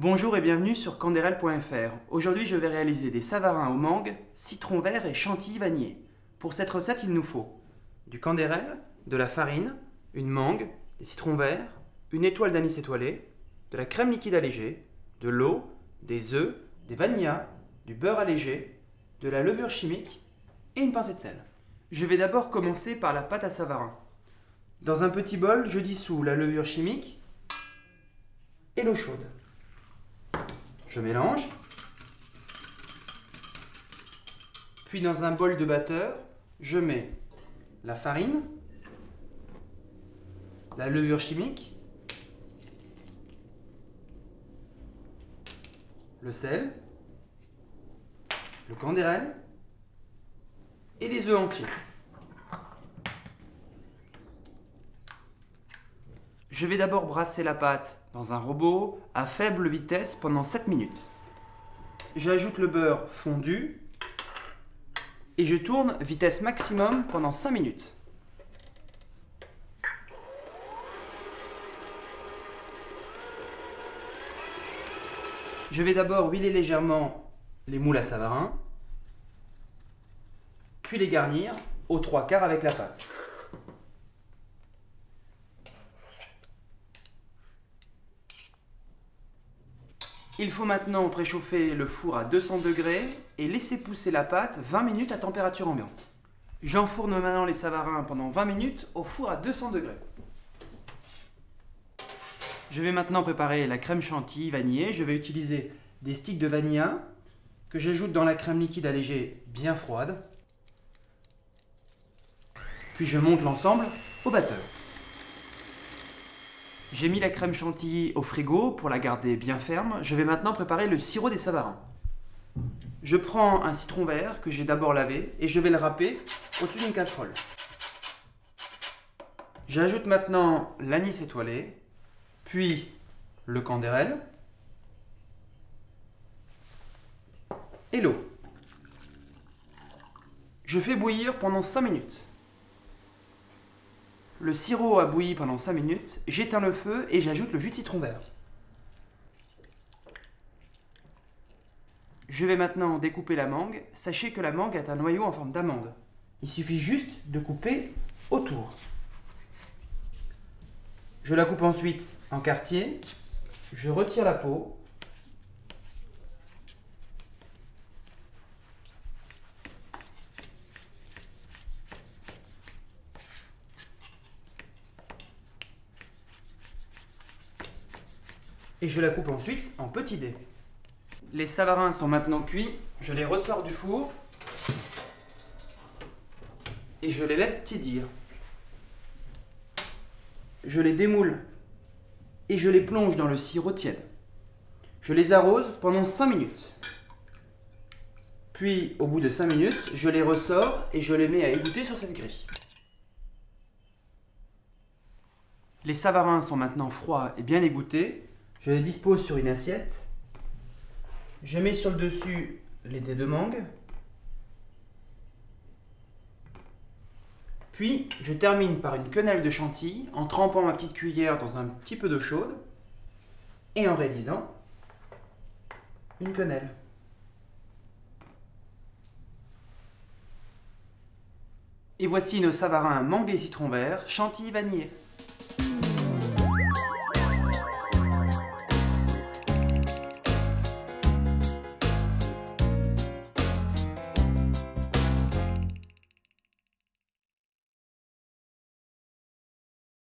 Bonjour et bienvenue sur canderel.fr. Aujourd'hui, je vais réaliser des savarins aux mangues, citron vert et chantilly vanillé. Pour cette recette, il nous faut du canderel, de la farine, une mangue, des citrons verts, une étoile d'anis étoilé, de la crème liquide allégée, de l'eau, des œufs, des vanillas, du beurre allégé, de la levure chimique et une pincée de sel. Je vais d'abord commencer par la pâte à savarin. Dans un petit bol, je dissous la levure chimique et l'eau chaude. Je mélange. Puis dans un bol de batteur, je mets la farine, la levure chimique, le sel, le canderel et les œufs entiers. Je vais d'abord brasser la pâte dans un robot à faible vitesse pendant 7 minutes. J'ajoute le beurre fondu et je tourne vitesse maximum pendant 5 minutes. Je vais d'abord huiler légèrement les moules à savarin, puis les garnir aux 3/4 avec la pâte. Il faut maintenant préchauffer le four à 200 degrés et laisser pousser la pâte 20 minutes à température ambiante. J'enfourne maintenant les savarins pendant 20 minutes au four à 200 degrés. Je vais maintenant préparer la crème chantilly vanillée. Je vais utiliser des sticks de vanilla que j'ajoute dans la crème liquide allégée bien froide. Puis je monte l'ensemble au batteur. J'ai mis la crème chantilly au frigo pour la garder bien ferme. Je vais maintenant préparer le sirop des savarins. Je prends un citron vert que j'ai d'abord lavé et je vais le râper au-dessus d'une casserole. J'ajoute maintenant l'anis étoilé, puis le canderel et l'eau. Je fais bouillir pendant 5 minutes. Le sirop a bouilli pendant 5 minutes, j'éteins le feu et j'ajoute le jus de citron vert. Je vais maintenant découper la mangue. Sachez que la mangue a un noyau en forme d'amande. Il suffit juste de couper autour. Je la coupe ensuite en quartiers. Je retire la peau. Et je la coupe ensuite en petits dés. Les savarins sont maintenant cuits, je les ressors du four et je les laisse tiédir. Je les démoule et je les plonge dans le sirop tiède. Je les arrose pendant 5 minutes. Puis, au bout de 5 minutes, je les ressors et je les mets à égoutter sur cette grille. Les savarins sont maintenant froids et bien égouttés. Je les dispose sur une assiette. Je mets sur le dessus les dés de mangue. Puis, je termine par une quenelle de chantilly en trempant ma petite cuillère dans un petit peu d'eau chaude et en réalisant une quenelle. Et voici nos savarins mangue et citron vert, chantilly vanillé.